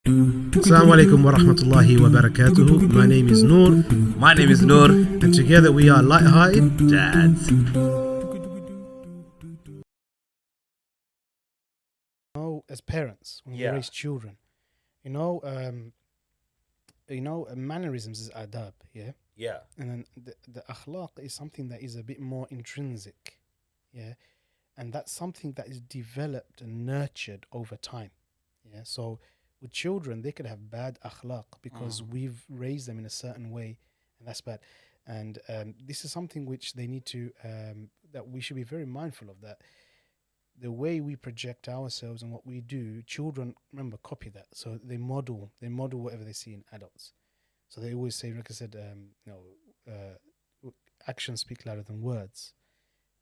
Assalamu alaikum wa rahmatullahi wa barakatuhu. My name is Nur. My name is Nur. And together we are light-hearted dads. As parents, when we raise children, mannerisms is adab, yeah? Yeah. And then the akhlaq is something that is a bit more intrinsic, yeah? And that's something that is developed and nurtured over time, yeah? So with children, they could have bad akhlaq because we've raised them in a certain way, and that's bad. And this is something which they need to, that we should be very mindful of, that the way we project ourselves and what we do, children, remember, copy that. So they model whatever they see in adults. So they always say, like I said, actions speak louder than words.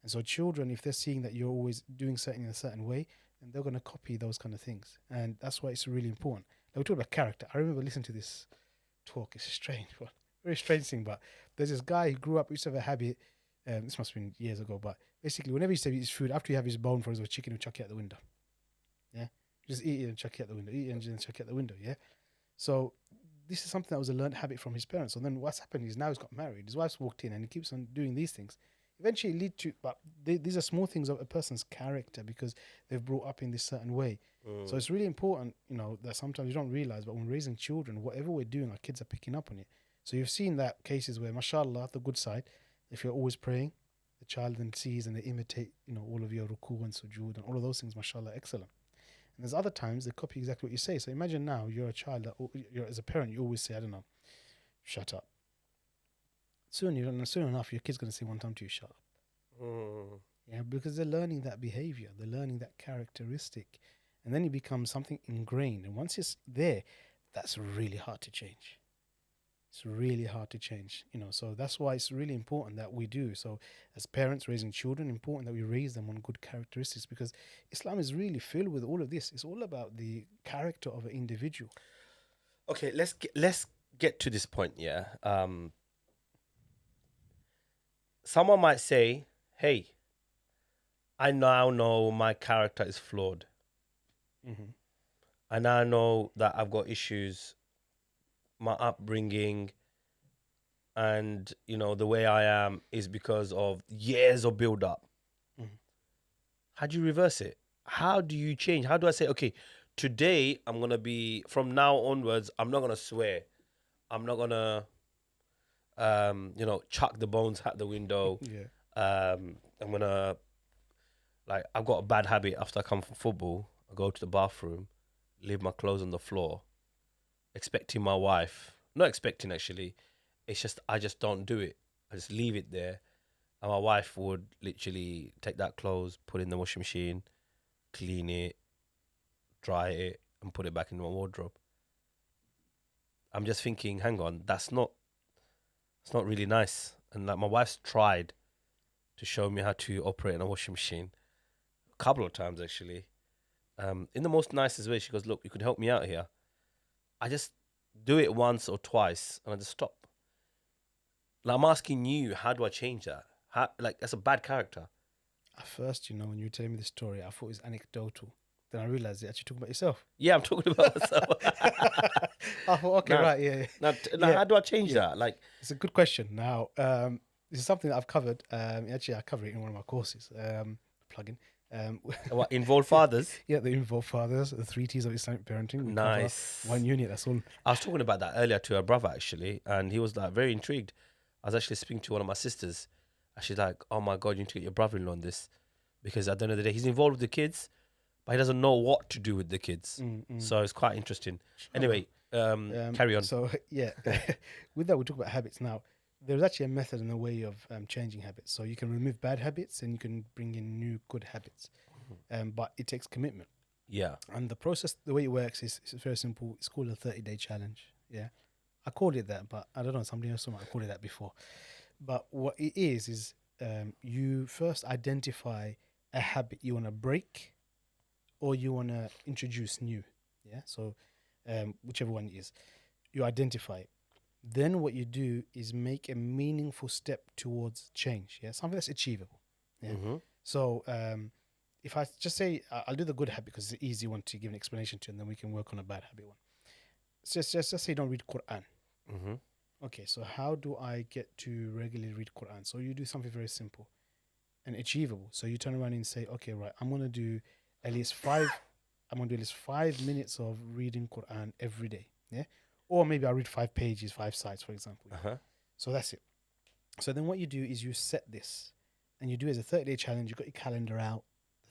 And so children, if they're seeing that you're always doing something in a certain way, then they're going to copy those kind of things. And that's why it's really important. Like we talk about character. I remember listening to this talk. It's a strange one, very strange thing. But there's this guy who grew up, used to have a habit. This must have been years ago, but basically, whenever he used to eat his food, after you have his bone for his chicken, he'll chuck it out the window. Yeah, just eat it and chuck it out the window. Eat it and then chuck it out the window. Yeah. So this is something that was a learned habit from his parents. So then what's happened is now he's got married. His wife's walked in, and he keeps on doing these things. Eventually, lead to, but these are small things of a person's character because they've brought up in this certain way. So it's really important, that sometimes you don't realize, but when raising children, whatever we're doing, our kids are picking up on it. So you've seen that cases where, mashallah, the good side, if you're always praying, the child then sees and they imitate, all of your ruku and sujood and all of those things, mashallah, excellent. And there's other times they copy exactly what you say. So imagine now you're a child that as a parent, you always say, I don't know, shut up. Soon enough, your kid's going to say one time to you, shut up. Yeah, because they're learning that behavior, they're learning that characteristic, and then it becomes something ingrained. And once it's there, that's really hard to change. It's really hard to change, so that's why it's really important that we do. So as parents raising children, important that we raise them on good characteristics, because Islam is really filled with all of this. It's all about the character of an individual. Okay, let's get to this point, yeah. Someone might say, hey, I now know my character is flawed. I now know that I've got issues, my upbringing, and the way I am is because of years of build up. How do you reverse it? How do you change? How do I say, okay, today I'm gonna be, from now onwards, I'm not gonna swear, I'm not gonna chuck the bones out the window. I'm gonna, like, I've got a bad habit. After I come from football, I go to the bathroom, leave my clothes on the floor, expecting my wife, not expecting actually, it's just I just don't do it. I just leave it there, and my wife would literally take that clothes, put it in the washing machine, clean it, dry it, and put it back in my wardrobe. I'm just thinking, hang on, it's not really nice. And like, my wife's tried to show me how to operate in a washing machine a couple of times actually, in the most nicest way. She goes, look, you could help me out here. I just do it once or twice and I just stop. Like, I'm asking you, how do I change that? That's a bad character. At first, when you were telling me the story, I thought it was anecdotal. Then I realized you're actually talking about yourself. Yeah, I'm talking about myself. I thought, okay, right, yeah. Now, how do I change that? Like, it's a good question. Now, this is something that I've covered. Actually, I cover it in one of my courses. Plug-in. What, Involved Fathers? Yeah, the Involved Fathers, the 3 T's of Islamic parenting. Nice. One unit, that's all. I was talking about that earlier to a brother actually, and he was like very intrigued. I was actually speaking to one of my sisters, and she's like, "Oh my God, you need to get your brother-in-law on this, because at the end of the day, he's involved with the kids, but he doesn't know what to do with the kids." So it's quite interesting. Anyway, carry on. So yeah, with that, we talk about habits now. There's actually a method and a way of changing habits. So you can remove bad habits and you can bring in new good habits, but it takes commitment. Yeah. And the process, the way it works is very simple. It's called a 30-day challenge. Yeah. I called it that, but I don't know, somebody else might have called it that before. But what it is you first identify a habit you want to break or you want to introduce new. Yeah. So whichever one it is, you identify it. Then what you do is make a meaningful step towards change. Yeah. Something that's achievable. Yeah. So if I just say, I'll do the good habit because it's the easy one to give an explanation to, and then we can work on a bad habit one. just say you don't read Quran. Mm-hmm. Okay, so how do I get to regularly read Quran? So you do something very simple and achievable. So you turn around and say, okay, right, I'm gonna do at least five. I'm gonna do at least 5 minutes of reading Quran every day. Yeah, or maybe I read 5 pages, 5 sides, for example. Uh-huh. So that's it. So then what you do is you set this, and you do it as a 30-day challenge. You got your calendar out,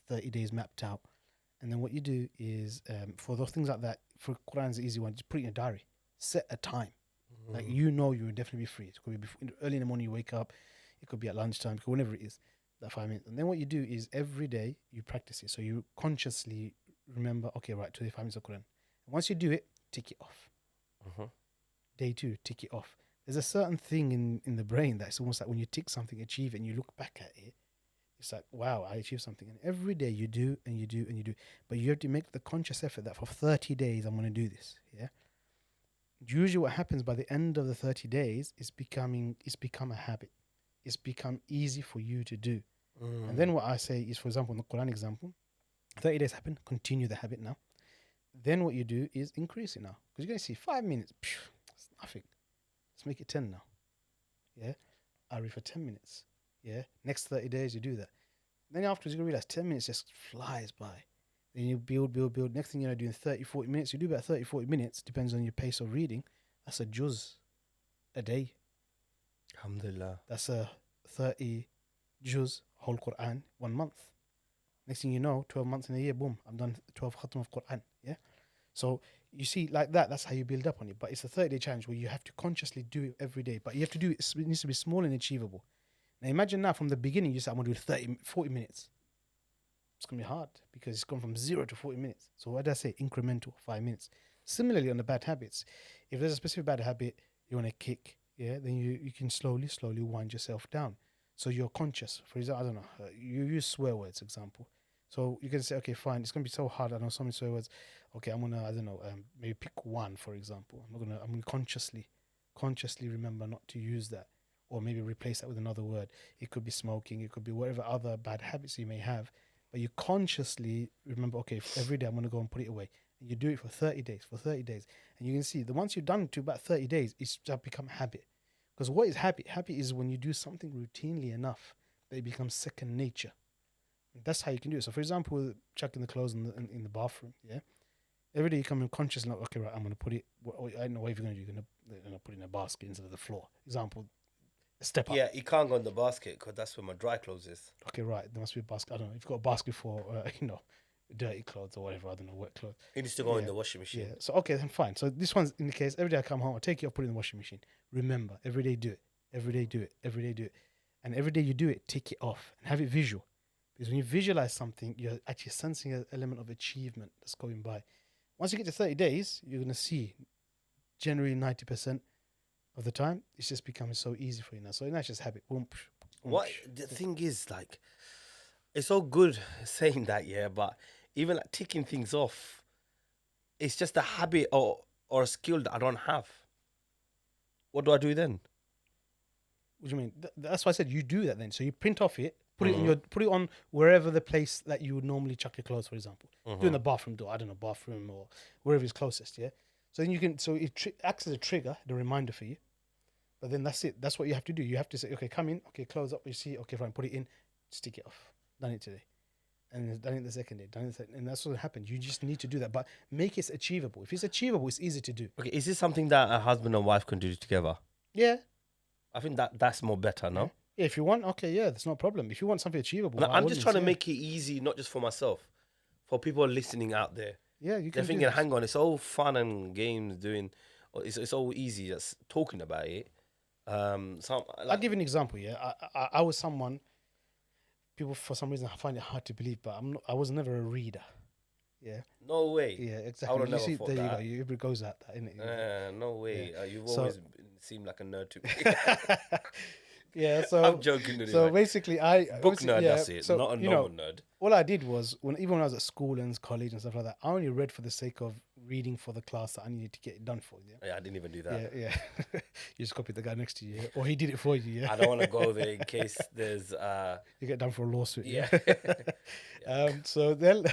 the 30 days mapped out, and then what you do is for those things like that. For Quran's the easy one. Just put it in your diary. Set a time. Like you will definitely be free. It could be early in the morning you wake up. It could be at lunchtime. Whenever it is, that 5 minutes. And then what you do is every day you practice it. So you consciously remember, okay, right, today 5 minutes of Quran. And once you do it, tick it off. Uh-huh. Day 2, tick it off. There's a certain thing in the brain that's almost like when you tick something, achieve it, and you look back at it, it's like, wow, I achieved something. And every day you do and you do and you do. But you have to make the conscious effort that for 30 days, I'm going to do this. Yeah. Usually what happens by the end of the 30 days is become a habit. It's become easy for you to do. And then what I say is, for example, in the Quran example, 30 days happen, continue the habit now. Then what you do is increase it now. Because you're going to see 5 minutes, it's nothing. Let's make it 10 now. Yeah. I read for 10 minutes. Yeah. Next 30 days, you do that. Then afterwards, you're going to realize 10 minutes just flies by. Then you build. Next thing you know, doing 30, 40 minutes. You do about 30, 40 minutes, depends on your pace of reading. That's a juz a day. Alhamdulillah. That's a 30 juz, whole Quran, 1 month. Next thing you know, 12 months in a year, boom, I'm done 12 khatam of Quran. Yeah. So you see, like that's how you build up on it. But it's a 30-day challenge where you have to consciously do it every day. But you have to do it, it needs to be small and achievable. Now imagine now from the beginning, you say, I'm going to do 30, 40 minutes. It's going to be hard because it's gone from 0 to 40 minutes. So what did I say? Incremental, 5 minutes. Similarly on the bad habits, if there's a specific bad habit you want to kick, yeah, then you can slowly wind yourself down. So you're conscious. For example, I don't know, you use swear words, example. So you can say, okay, fine, it's going to be so hard. I know so many swear words. Okay, I'm going to, I don't know, maybe pick one, for example. I'm going to consciously remember not to use that, or maybe replace that with another word. It could be smoking. It could be whatever other bad habits you may have. But you consciously remember, okay, every day I'm going to go and put it away. And you do it for 30 days, And you can see that once you've done it to about 30 days, it's just become habit. Because what is habit? Habit is when you do something routinely enough that it becomes second nature. And that's how you can do it. So, for example, chucking the clothes in the bathroom, yeah? Every day you come in conscious, like, okay, right, I'm going to put it, I don't know what you're going to do. You're going to put it in a basket instead of the floor. Example, step up. Yeah, you can't go in the basket because that's where my dry clothes is. Okay, right. There must be a basket. I don't know. You've got a basket for, dirty clothes or whatever. I don't know, wet clothes. It needs to go in the washing machine. Yeah. So, okay, then fine. So this one's in the case, every day I come home, I take it off, put it in the washing machine. Remember, every day do it. Every day do it. Every day do it. And every day you do it, take it off and have it visual. Because when you visualize something, you're actually sensing an element of achievement that's going by. Once you get to 30 days, you're going to see generally 90% of the time, it's just becoming so easy for you now. So that's just habit. Boom, What the thing is, like, it's so good saying that, yeah, but even like ticking things off, it's just a habit or a skill that I don't have. What do I do then? What do you mean? That's why I said you do that then. So you print off it, put it on wherever the place that you would normally chuck your clothes, for example. Do in the bathroom door, I don't know, bathroom or wherever is closest, yeah? So then you can, so it acts as a trigger, the reminder for you. But then that's it. That's what you have to do. You have to say, okay, come in, okay, close up, you see, okay, fine, put it in, stick it off. Done it today. And done it the second day, and that's what happens. You just need to do that, but make it achievable. If it's achievable, it's easy to do. Okay, is this something that a husband and wife can do together? Yeah. I think that's more better, no? Yeah, if you want, okay, yeah, that's no problem. If you want something achievable, I'm just trying to make it easy, not just for myself, for people listening out there. Yeah, you can. They're thinking, hang on, it's all fun and games doing. It's all easy just talking about it. I'll give you an example. Yeah, I was someone. People for some reason find it hard to believe, but I was never a reader. Yeah. No way. Yeah, exactly. I would never thought that. You go. It goes at that, innit? No way. Yeah. You've always seemed like a nerd to me. Yeah, so I'm joking. So basically, book nerd. That's it. So, not a normal nerd. All I did was even when I was at school and college and stuff like that, I only read for the sake of reading for the class that I needed to get it done for. Yeah, I didn't even do that. Yeah. You just copied the guy next to you, or he did it for you. Yeah. I don't want to go there in case there's you get done for a lawsuit. Yeah. So then,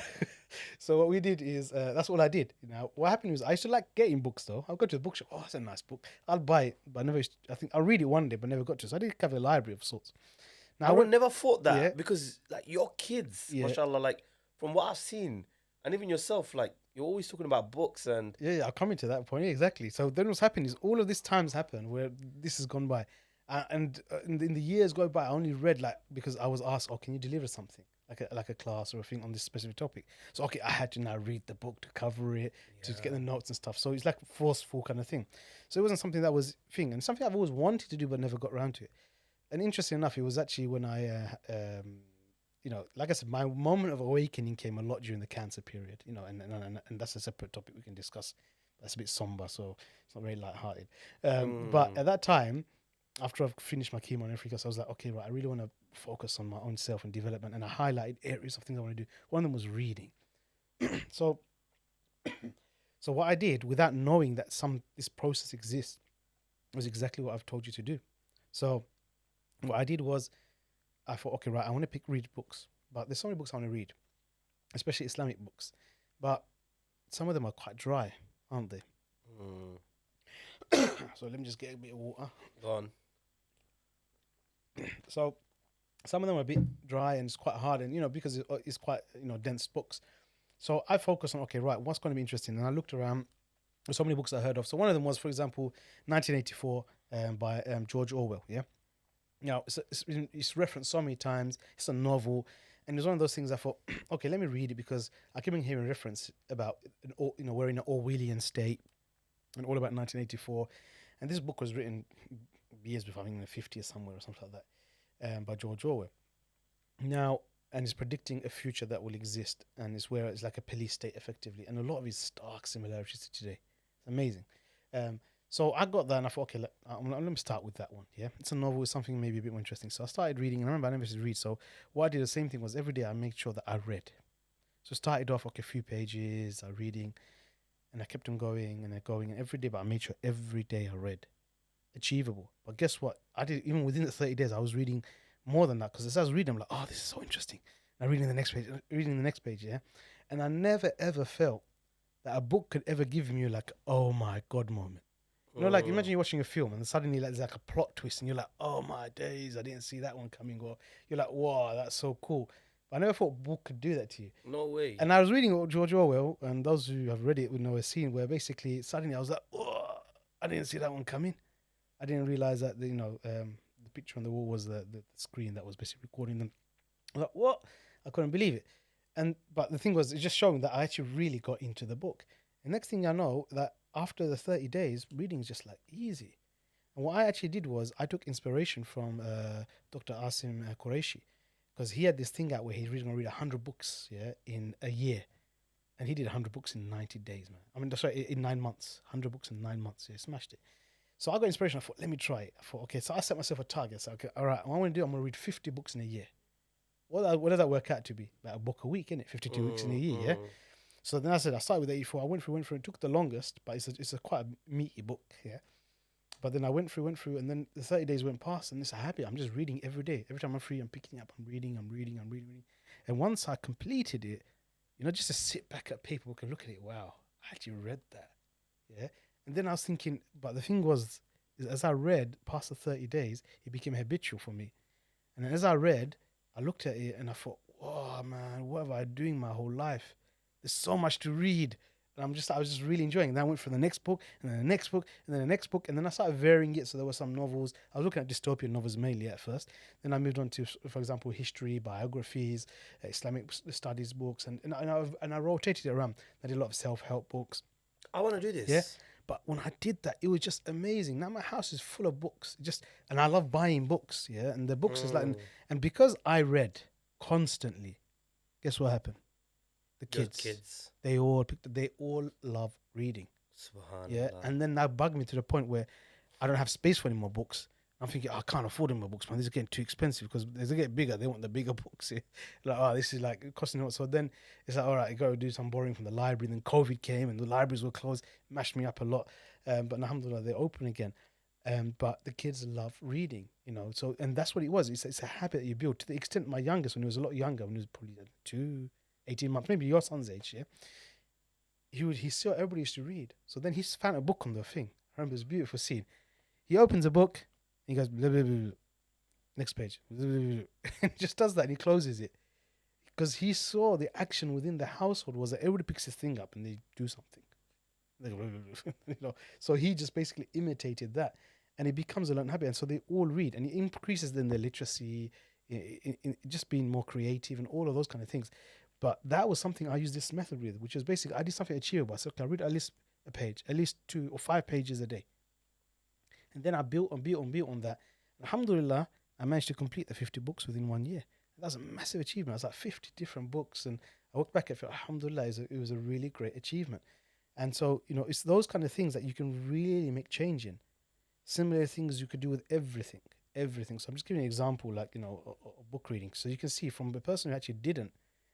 So what we did is that's all I did. You know, what happened was I used to like getting books though. I'll go to the bookshop. Oh, that's a nice book. I'll buy it, but I never. I think I'll read it one day, but never got to. So I did have a library of sorts. Now I I would went. never thought Yeah, that because like your kids, yeah, mashallah, like from what I've seen, and even yourself, like you're always talking about books and yeah. I'll come into that point. Yeah, exactly. So then what's happened is all of this times happened where this has gone by, in the years go by, I only read like because I was asked, "Oh, can you deliver something like a class or a thing on this specific topic?" So okay, I had to now read the book to cover it, to get the notes and stuff. So it's like a forceful kind of thing. So it wasn't something that was thing, and something I've always wanted to do but never got around to it. And interesting enough, it was actually when like I said, my moment of awakening came a lot during the cancer period. And that's a separate topic we can discuss. That's a bit somber, so it's not very light-hearted. But at that time, after I've finished my chemo and everything else, I was like, okay, right, I really want to focus on my own self and development. And I highlighted areas of things I want to do. One of them was reading. So, so what I did, without knowing that this process exists, was exactly what I've told you to do. So, what I did was, I thought, okay, right, I want to read books, but there's so many books I want to read, especially Islamic books, but some of them are quite dry, aren't they? So let me just get a bit of water. go on. So some of them are a bit dry and it's quite hard, and because it's quite dense books. So I focused on, okay, right, what's going to be interesting, and I looked around. There's so many books I heard of. So one of them was, for example, 1984 by George Orwell. Yeah. Now it's referenced so many times. It's a novel, and it's one of those things I thought, okay, let me read it because I keep on hearing reference about we're in an Orwellian state, and all about 1984, and this book was written years before, I think in the 50s somewhere or something like that, by George Orwell. Now, and it's predicting a future that will exist, and it's where it's like a police state effectively, and a lot of his stark similarities to today. It's amazing. So I got that and I thought, okay, let me start with that one. Yeah, it's a novel, it's something maybe a bit more interesting. So I started reading, and I remember I never used to read. So what I did, the same thing was every day I made sure that I read. So I started off a few pages, I reading, and I kept on going and going, and every day, but I made sure every day I read. Achievable. But guess what? I did, even within the 30 days, I was reading more than that, because as I was reading, I'm like, oh, this is so interesting. And I reading the next page, yeah. And I never ever felt that a book could ever give me like, oh my God moment. Like imagine you're watching a film and suddenly there's like a plot twist and you're like, oh my days, I didn't see that one coming. Or you're like, wow, that's so cool. But I never thought a book could do that to you. No way. And I was reading George Orwell, and those who have read it would know a scene where basically suddenly I was like, oh, I didn't see that one coming. I didn't realize that the picture on the wall was the screen that was basically recording them. I was like, what? I couldn't believe it. But the thing was, it just showing that I actually really got into the book. And next thing I know, that after the 30 days, reading is just like easy. And what I actually did was I took inspiration from Dr. Asim Qureshi, because he had this thing out where he's going to read 100 books, yeah, in a year. And he did 100 books in 90 days, man. I mean, sorry, in 9 months. 100 books in 9 months. Yeah, smashed it. So I got inspiration. I thought, let me try it. I thought, okay, so I set myself a target. So, okay, all right, what I'm going to do, I'm going to read 50 books in a year. What does that work out to be? About a book a week, isn't it? 52 weeks in a year, yeah? So then I said, I started with 84. I went through. It took the longest, but it's a quite a meaty book, yeah? But then I went through, and then the 30 days went past, and it's a habit. I'm just reading every day. Every time I'm free, I'm picking it up, I'm reading. And once I completed it, just to sit back at paperwork and look at it, wow, I actually read that, yeah? And then I was thinking, but the thing was, is as I read past the 30 days, it became habitual for me. And then as I read, I looked at it and I thought, whoa, man, what have I been doing my whole life? There's so much to read. And I was just really enjoying it. And then I went for the next book, and then the next book, and then the next book. And then I started varying it. So there were some novels. I was looking at dystopian novels mainly at first. Then I moved on to, for example, history, biographies, Islamic studies books. And I rotated it around. I did a lot of self-help books. I want to do this. Yeah. But when I did that, it was just amazing. Now my house is full of books. And I love buying books, yeah. And the books is like, and because I read constantly, guess what happened? The kids, they all love reading. Subhanallah. Yeah, and then that bugged me to the point where I don't have space for any more books. I'm thinking, I can't afford any more books, man. These are getting too expensive, because as they get bigger, they want the bigger books. Yeah? Like, oh, this is like costing a lot. So then it's like, all right, you got to do some borrowing from the library. And then COVID came and the libraries were closed, mashed me up a lot. But alhamdulillah, they're open again. But the kids love reading, So, and that's what it was. It's a habit that you build, to the extent my youngest, when he was a lot younger, when he was probably 2, 18 months, maybe your son's age, yeah, he saw everybody used to read. So then he found a book on the thing. I remember it was a beautiful scene. He opens a book, and he goes, blah, blah, blah, blah. Next page. Blah, blah, blah. And he just does that and he closes it. Because he saw the action within the household was that everybody picks his thing up and they do something. They go, blah, blah, blah. You know? So he just basically imitated that. And it becomes a learned habit. And so they all read. And it increases then their literacy, in just being more creative and all of those kind of things. But that was something I used this method with, which is basically I did something achievable. I said, okay, I read at least a page, at least 2 or 5 pages a day. And then I built on that. Alhamdulillah, I managed to complete the 50 books within 1 year. That was a massive achievement. It was like 50 different books. And I look back at it, alhamdulillah, it was a really great achievement. And so, you know, it's those kind of things that you can really make change in. Similar things you could do with everything. So I'm just giving you an example, like, you know, book reading. So you can see from the person who actually didn't.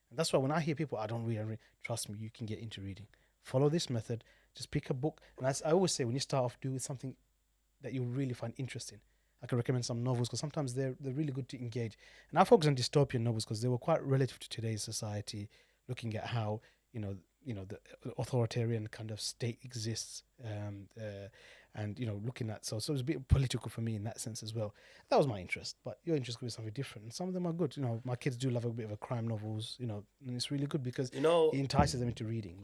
And that's why when I hear people, I don't read, trust me, you can get into reading. Follow this method. Just pick a book. And as I always say, when you start off, do with something that you really find interesting. I can recommend some novels because sometimes they're really good to engage. And I focus on dystopian novels because they were quite relative to today's society, looking at how, you know, the authoritarian kind of state exists, and, you know, looking at, so it was a bit political for me in that sense as well. That was my interest, but your interest could be something different. And some of them are good. You know, my kids do love a bit of a crime novels, you know, and it's really good because, you know, it entices them into reading.